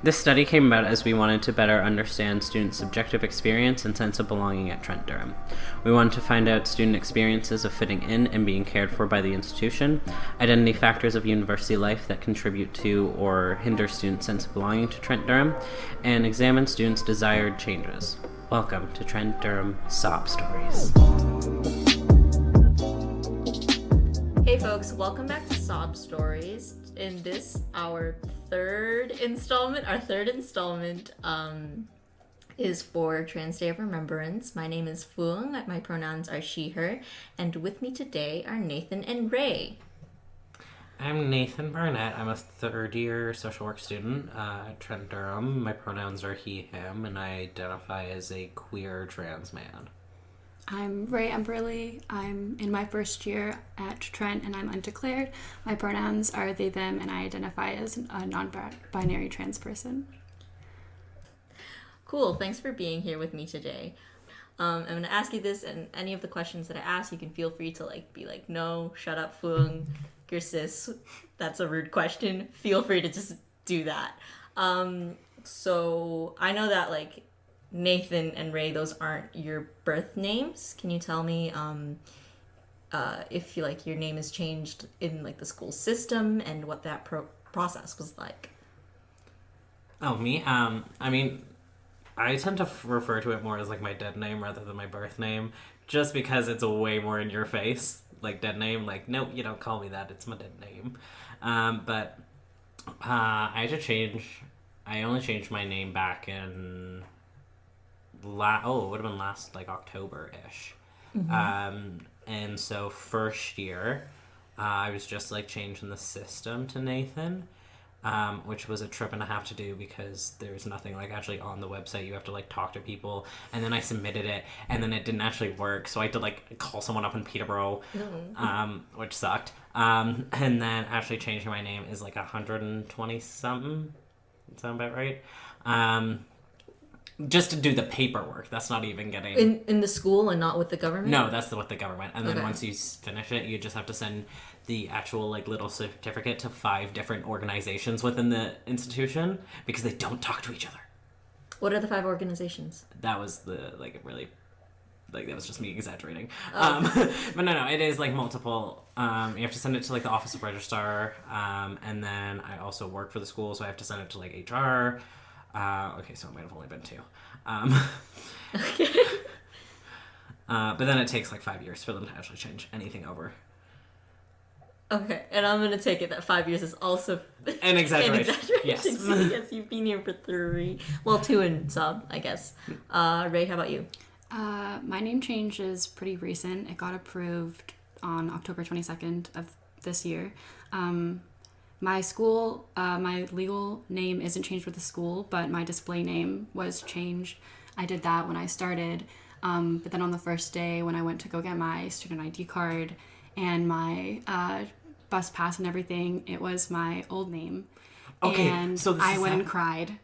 This study came about as we wanted to better understand students' subjective experience and sense of belonging at Trent Durham. We wanted to find out student experiences of fitting in and being cared for by the institution, identity factors of university life that contribute to or hinder students' sense of belonging to Trent Durham, and examine students' desired changes. Welcome to Trent Durham S.O.B Stories. Hey folks, welcome back to S.O.B Stories. In this, our third installment is for Trans Day of Remembrance. My name is Phuong, my pronouns are she, her, and with me today are Nathan and Ray. I'm Nathan Barnett. I'm a third-year social work student at Trent Durham. My pronouns are he, him, and I identify as a queer trans man. I'm Ray Emberly. I'm in my first year at Trent and I'm undeclared. My pronouns are they, them, and I identify as a non-binary trans person. Cool, thanks for being here with me today. I'm going to ask you this, and any of the questions that I ask, you can feel free to be like, no, shut up, Phuong, you're cis. That's a rude question. Feel free to just do that. So I know that Nathan and Ray, those aren't your birth names. Can you tell me if your name is changed in the school system and what that process was like? Oh, me? I mean, I tend to refer to it more as my dead name rather than my birth name, just because it's a way more in your face. Dead name, no, you don't call me that, it's my dead name. But I had to change. I only changed my name back in it would have been last October-ish. Mm-hmm. And so first year I was just changing the system to Nathan, which was a trip and a half to do because there's nothing actually on the website. You have to talk to people, and then I submitted it and then it didn't actually work, so I had to call someone up in Peterborough. Mm-hmm. Which sucked. And then actually changing my name is 120 something. Sound about right? Just to do the paperwork. That's not even getting... In the school and not with the government? No, that's with the government. And then once you finish it, you just have to send the actual little certificate to 5 different organizations within the institution because they don't talk to each other. What are the 5 organizations? That was the, really... that was just me exaggerating. Oh. But no, it is multiple. You have to send it to the Office of Registrar. And then I also work for the school, so I have to send it to HR. Okay, so it might have only been 2. Okay. But then it takes 5 years for them to actually change anything over. Okay, and I'm going to take it that 5 years is also an exaggeration. Yes. Yes, you've been here for 2 in S.O.B, I guess. Ray, how about you? My name change is pretty recent. It got approved on October 22nd of this year. My school, my legal name isn't changed with the school, but my display name was changed. I did that when I started. But then on the first day when I went to go get my student ID card and my bus pass and everything, it was my old name. Okay, and so I went and cried.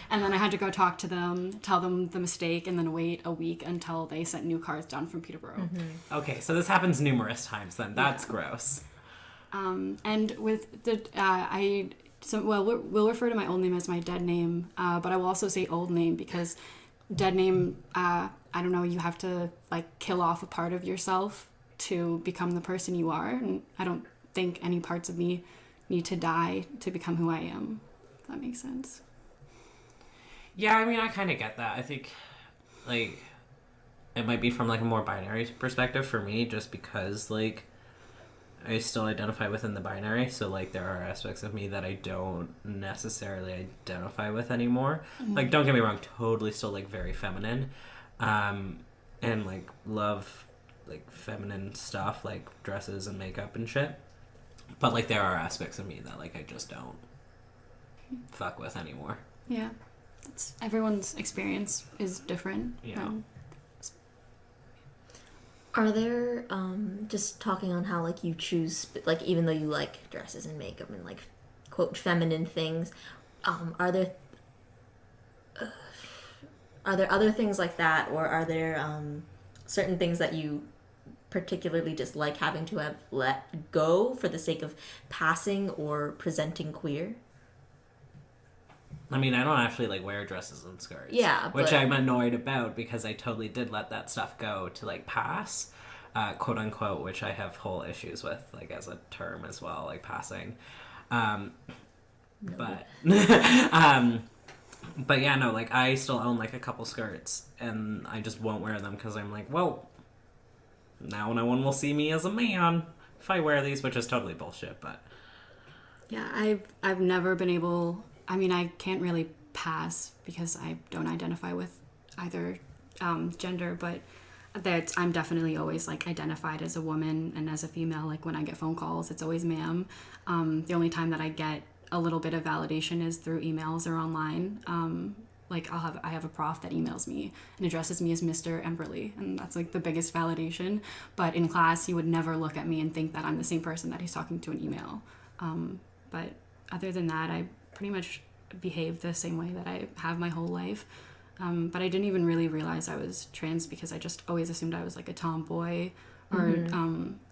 And then I had to go talk to them, tell them the mistake, and then wait a week until they sent new cards down from Peterborough. Mm-hmm. Okay, so this happens numerous times then. That's gross. And with the, we'll refer to my old name as my dead name, but I will also say old name because dead name, I don't know, you have to kill off a part of yourself to become the person you are. And I don't think any parts of me need to die to become who I am, if that makes sense. Yeah, I mean, I kind of get that. I think, it might be from, a more binary perspective for me, just because, I still identify within the binary, so, there are aspects of me that I don't necessarily identify with anymore. Mm-hmm. Don't get me wrong, totally still, very feminine, and, love, feminine stuff, dresses and makeup and shit. But, there are aspects of me that, I just don't fuck with anymore. Yeah. Everyone's experience is different. Yeah. Are there, just talking on how, you choose, even though you like dresses and makeup and, quote, feminine things, are there other things like that, or are there, certain things that you particularly dislike having to have let go for the sake of passing or presenting queer? I mean, I don't actually like wear dresses and skirts. Yeah, which but- I'm annoyed about because I totally did let that stuff go to like pass, quote unquote, which I have whole issues with, like as a term as well, like passing. But but yeah, no, like I still own like a couple skirts, and I just won't wear them because I'm like, well, now no one will see me as a man if I wear these, which is totally bullshit. But Yeah, I've never been able. I mean, I can't really pass because I don't identify with either gender, but that I'm definitely always like identified as a woman and as a female. Like when I get phone calls, it's always ma'am. The only time that I get a little bit of validation is through emails or online. Like I have a prof that emails me and addresses me as Mr. Emberly, and that's like the biggest validation. But in class, he would never look at me and think that I'm the same person that he's talking to an email. But other than that, I pretty much behave the same way that I have my whole life. But I didn't even really realize I was trans because I just always assumed I was like a tomboy, or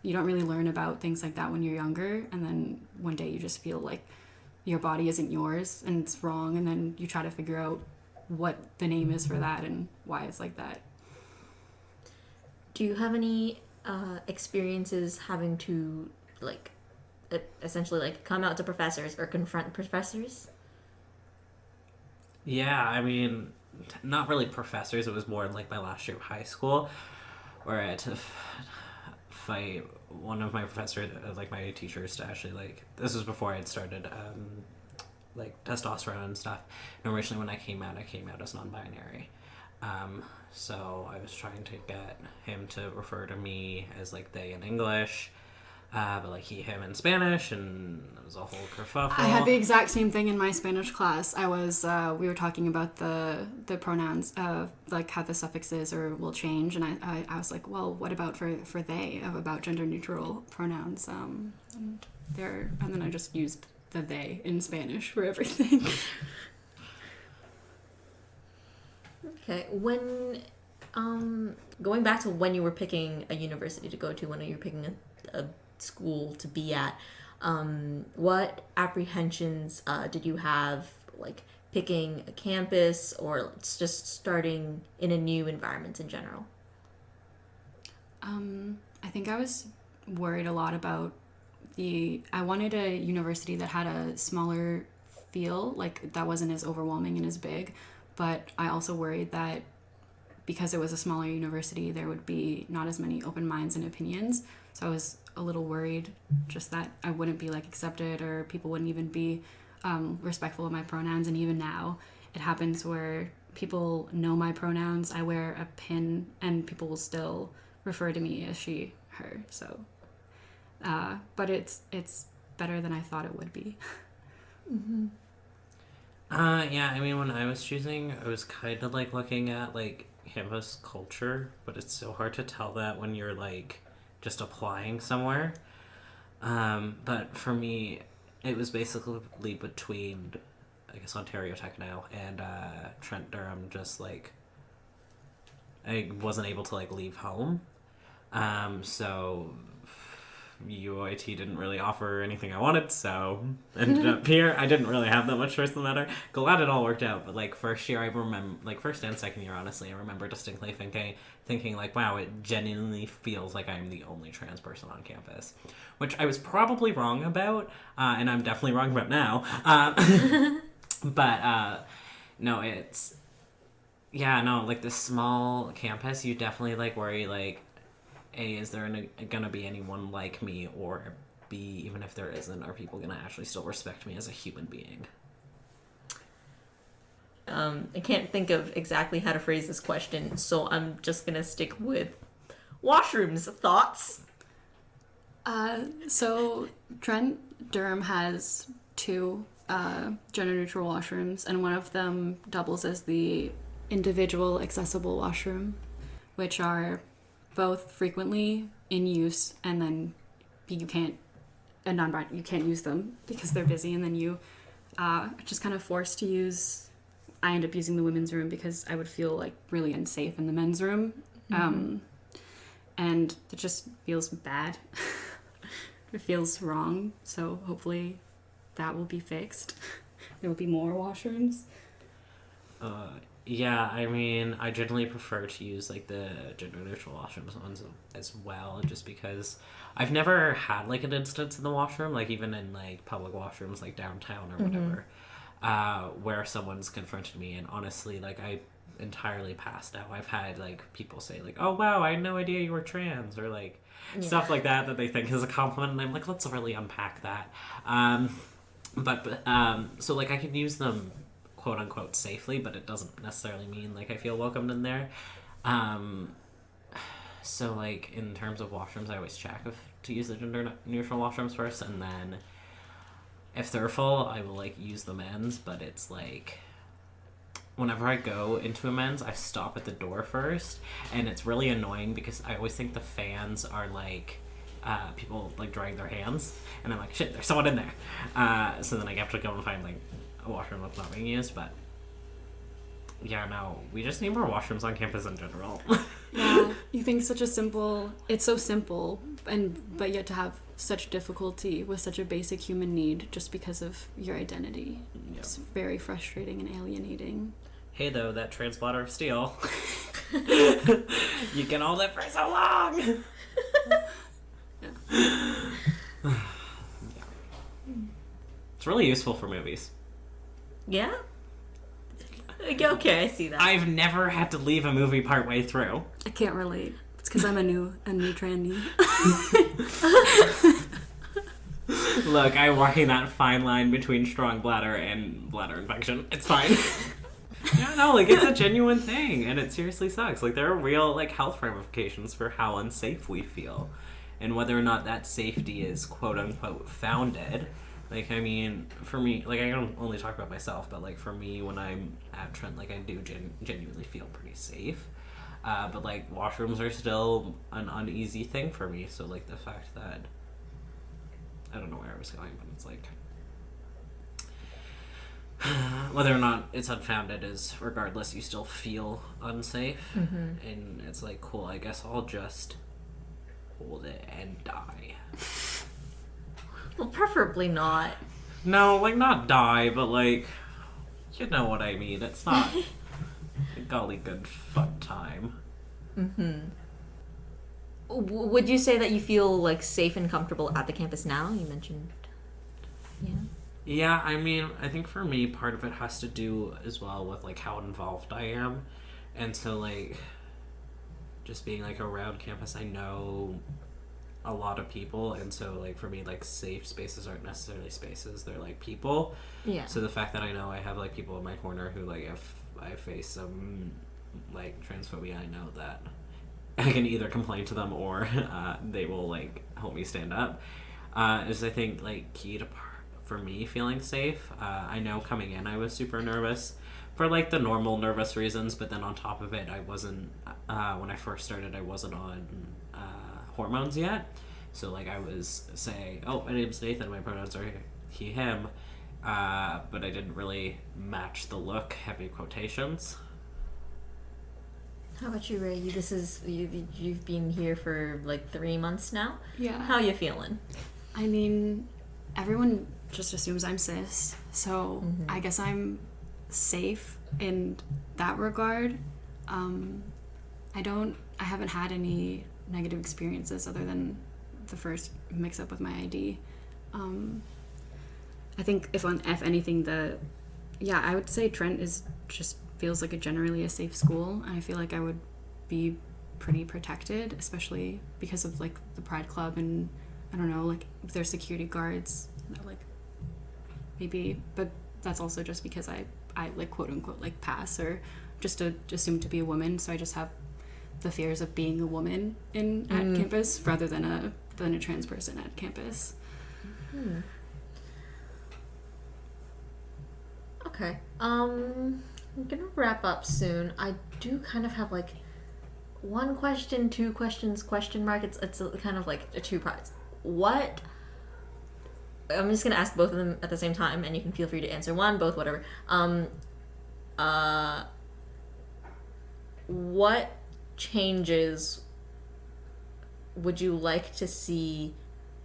you don't really learn about things like that when you're younger, and then one day you just feel like your body isn't yours and it's wrong, and then you try to figure out what the name is for that and why it's like that. Do you have any experiences having to like essentially like come out to professors or confront professors? yeah, I mean, not really professors. It was more in like my last year of high school, where I had to fight one of my professors, like my teachers, to actually like. This was before I had started like testosterone and stuff. And originally, when I came out as non-binary. So I was trying to get him to refer to me as like they in English, but like he, him in Spanish, and it was a whole kerfuffle. I had the exact same thing in my Spanish class. I was we were talking about the pronouns, like how the suffixes or will change, and I was like, well, what about for they, about gender neutral pronouns, and then I just used the they in Spanish for everything. Okay, when going back to when you were picking a university to go to, when you were picking a school to be at, what apprehensions did you have, like picking a campus or just starting in a new environment in general? I think I was worried a lot about I wanted a university that had a smaller feel, like that wasn't as overwhelming and as big, but I also worried that because it was a smaller university, there would be not as many open minds and opinions. So I was a little worried just that I wouldn't be like accepted, or people wouldn't even be respectful of my pronouns. And even now it happens where people know my pronouns. I wear a pin and people will still refer to me as she, her. So, but it's better than I thought it would be. Mm-hmm. Yeah, I mean, when I was choosing, I was kind of like looking at like campus culture, but it's so hard to tell that when you're like just applying somewhere. But for me, it was basically between, I guess, Ontario Tech now and Trent Durham. Just like I wasn't able to like leave home, so UIT didn't really offer anything I wanted, so ended up here. I didn't really have that much choice in the matter. Glad it all worked out, but like first year, I remember, like first and second year, honestly, I remember distinctly thinking like, wow, it genuinely feels like I'm the only trans person on campus, which I was probably wrong about, and I'm definitely wrong about now. But no, it's like this small campus, you definitely like worry like, A, is there gonna be anyone like me, or B, even if there isn't, are people gonna actually still respect me as a human being? I can't think of exactly how to phrase this question, so I'm just gonna stick with Washrooms. Thoughts? So Trent Durham has 2 gender neutral washrooms, and one of them doubles as the individual accessible washroom, which are both frequently in use, and then you can't use them because they're busy, and then you just kind of forced to use. I end up using the women's room because I would feel like really unsafe in the men's room, and it just feels bad. It feels wrong, so hopefully that will be fixed. there would be more washrooms. Yeah, I mean, I generally prefer to use like the gender neutral washrooms ones as well, just because I've never had like an instance in the washroom, like even in like public washrooms, like downtown or whatever, where someone's confronted me, and honestly, like I entirely passed out. I've had like people say like, "Oh wow, I had no idea you were trans," or like stuff like that they think is a compliment, and I'm like, let's really unpack that. So like I can use them quote unquote safely, but it doesn't necessarily mean like I feel welcomed in there. So like in terms of washrooms, I always check if to use the gender neutral washrooms first, and then if they're full, I will like use the men's. But it's like whenever I go into a men's, I stop at the door first, and it's really annoying because I always think the fans are like people like drying their hands, and I'm like, shit, there's someone in there. So then I have to go and find like a washroom that's not being used. But yeah, no, we just need more washrooms on campus in general. Yeah, you think it's so simple, but yet to have such difficulty with such a basic human need just because of your identity. Yep. It's very frustrating and alienating. Hey though, that trans bladder of steel. You can hold it for so long. Yeah. It's really useful for movies. Yeah? Okay, I see that. I've never had to leave a movie partway through. I can't relate. It's because I'm a new tranny. Look, I'm walking that fine line between strong bladder and bladder infection. It's fine. Yeah, no, like, it's a genuine thing, and it seriously sucks. Like, there are real, like, health ramifications for how unsafe we feel, and whether or not that safety is quote-unquote founded. Like, I mean, for me, like, I don't only talk about myself, but, like, for me, when I'm at Trent, like, I do genuinely feel pretty safe. But, like, washrooms are still an uneasy thing for me, so, like, the fact that... I don't know where I was going, but it's, like... whether or not it's unfounded is, regardless, you still feel unsafe. Mm-hmm. And it's, like, cool, I guess I'll just hold it and die. Well, preferably not. No, like, not die, but, like, you know what I mean. It's not a golly good fun time. Mm-hmm. Would you say that you feel, like, safe and comfortable at the campus now? You mentioned... Yeah. Yeah, I mean, I think for me, part of it has to do as well with, like, how involved I am. And so, like, just being, like, around campus, I know a lot of people, and so, like, for me, like, safe spaces aren't necessarily spaces, they're, like, people. Yeah. So the fact that I know I have, like, people in my corner who, like, if I face some, like, transphobia, I know that I can either complain to them or they will, like, help me stand up, is, I think, like, key to for me feeling safe. I know coming in I was super nervous for, like, the normal nervous reasons, but then on top of it, I wasn't, when I first started, I wasn't on hormones yet. So, like, I was saying, oh, my name's Nathan, my pronouns are he, him, but I didn't really match the look, heavy quotations. How about you, Ray? You've been here for, like, 3 months now? Yeah. How you feeling? I mean, everyone just assumes I'm cis, so I guess I'm safe in that regard. I haven't had any negative experiences other than the first mix-up with my ID. I think if anything, I would say Trent feels like generally a safe school, and I feel like I would be pretty protected, especially because of, like, the Pride Club, and I don't know, like, their security guards, like, maybe, but that's also just because I like, quote unquote, like, pass, or just assumed to be a woman, so I just have the fears of being a woman at campus rather than a trans person at campus. Okay. I'm gonna wrap up soon. I do kind of have, like, one question, two questions, question mark. It's kind of like a two parts. What? I'm just gonna ask both of them at the same time, and you can feel free to answer one, both, whatever. What changes would you like to see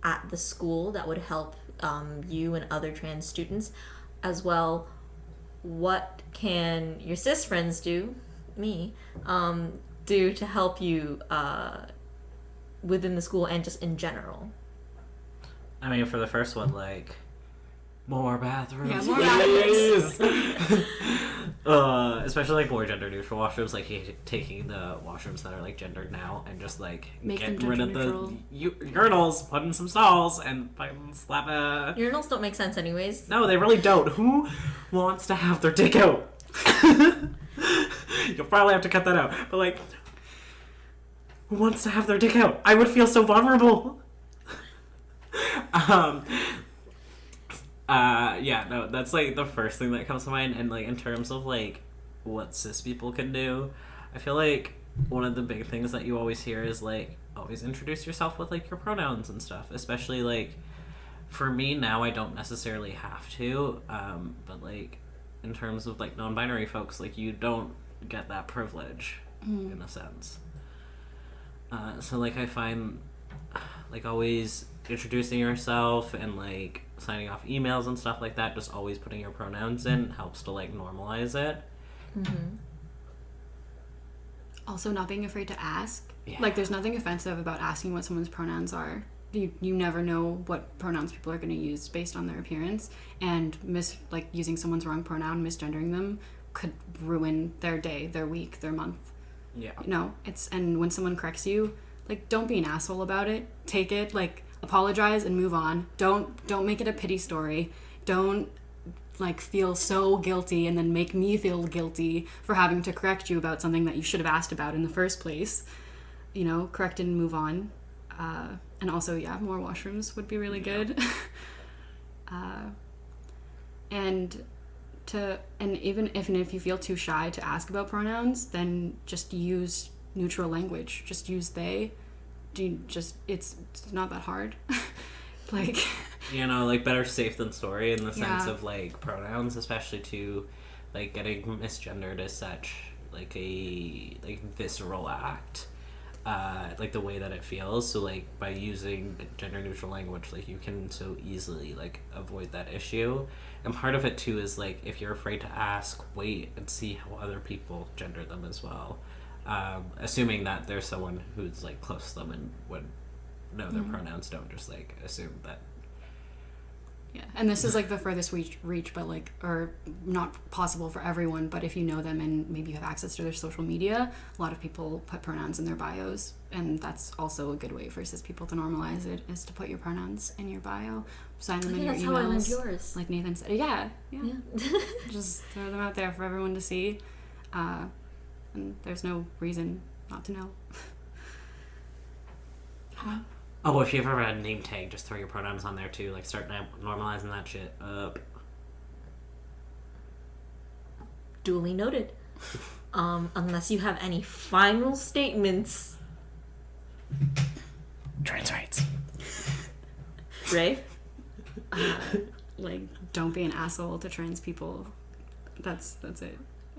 at the school that would help you and other trans students? as well, what can your cis friends do, me, do to help you within the school and just in general? I mean, for the first one, like, more bathrooms. Yeah, more bathrooms. Especially like more gender neutral washrooms, like taking the washrooms that are like gendered now and just like getting rid of the urinals, put in some stalls, and slap a. Urinals don't make sense, anyways. No, they really don't. Who wants to have their dick out? You'll probably have to cut that out, but like, who wants to have their dick out? I would feel so vulnerable. Yeah, no, that's like the first thing that comes to mind. And like in terms of like what cis people can do, I feel like one of the big things that you always hear is like always introduce yourself with like your pronouns and stuff. Especially like for me now, I don't necessarily have to, but like in terms of like non-binary folks, like you don't get that privilege in a sense. So like I find like always introducing yourself and like signing off emails and stuff like that, just always putting your pronouns in helps to like normalize it. Also, not being afraid to ask. Yeah. Like, there's nothing offensive about asking what someone's pronouns are. You never know what pronouns people are going to use based on their appearance, and using someone's wrong pronoun, misgendering them, could ruin their day, their week, their month. Yeah. You know, and when someone corrects you, like, don't be an asshole about it. Take it, like, apologize and move on. Don't make it a pity story. Don't like feel so guilty and then make me feel guilty for having to correct you about something that you should have asked about in the first place. You know, correct and move on. And also, yeah, more washrooms would be really good. And even if you feel too shy to ask about pronouns, then just use neutral language. Just use they. It's not that hard. Like, you know, like better safe than sorry in the sense Yeah. of like pronouns, especially to like getting misgendered is such like a like visceral act, like the way that it feels. So like by using gender neutral language, like you can so easily like avoid that issue. And part of it too is like if you're afraid to ask, wait and see how other people gender them as well. Assuming that there's someone who's like close to them and would know their pronouns, don't just like assume that. yeah, and this is like the furthest reach, but like, or not possible for everyone, but if you know them and maybe you have access to their social media, a lot of people put pronouns in their bios, and that's also a good way for cis people to normalize it, is to put your pronouns in your bio, sign them in your that's emails. how I learned yours. Like Nathan said, yeah. Just throw them out there for everyone to see, and there's no reason not to know. Oh, if you've ever had a name tag, just throw your pronouns on there too. Like start normalizing that shit up. Duly noted. Unless you have any final statements. Trans rights. Ray? Like, don't be an asshole to trans people. That's it.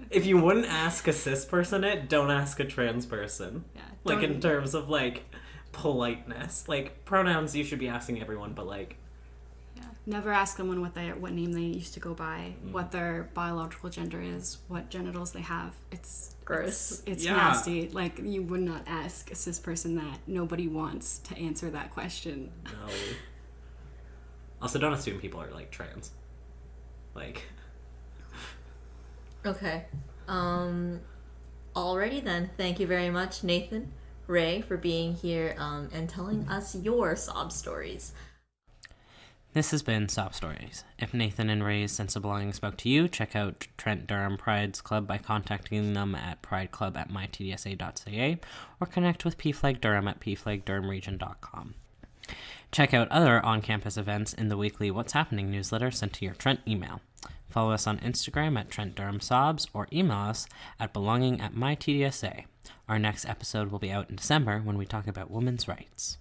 If you wouldn't ask a cis person it, don't ask a trans person. Yeah. Like in terms of like politeness, like pronouns you should be asking everyone, but like never ask someone what name they used to go by, what their biological gender is, what genitals they have. It's gross. It's Yeah. nasty. Like, you would not ask a cis person that. Nobody wants to answer that question. no. Also, don't assume people are like trans. Like. Okay. Alrighty then. Thank you very much, Nathan, Ray, for being here and telling us your sob stories. This has been S.O.B Stories. If Nathan and Ray's sense of belonging spoke to you, check out Trent Durham Pride's Club by contacting them at prideclub@mytdsa.ca or connect with PFlag Durham at pflagdurhamregion.com. Check out other on-campus events in the weekly What's Happening newsletter sent to your Trent email. Follow us on Instagram at Trent Durham Sobs or email us at belonging@mytdsa. Our next episode will be out in December when we talk about women's rights.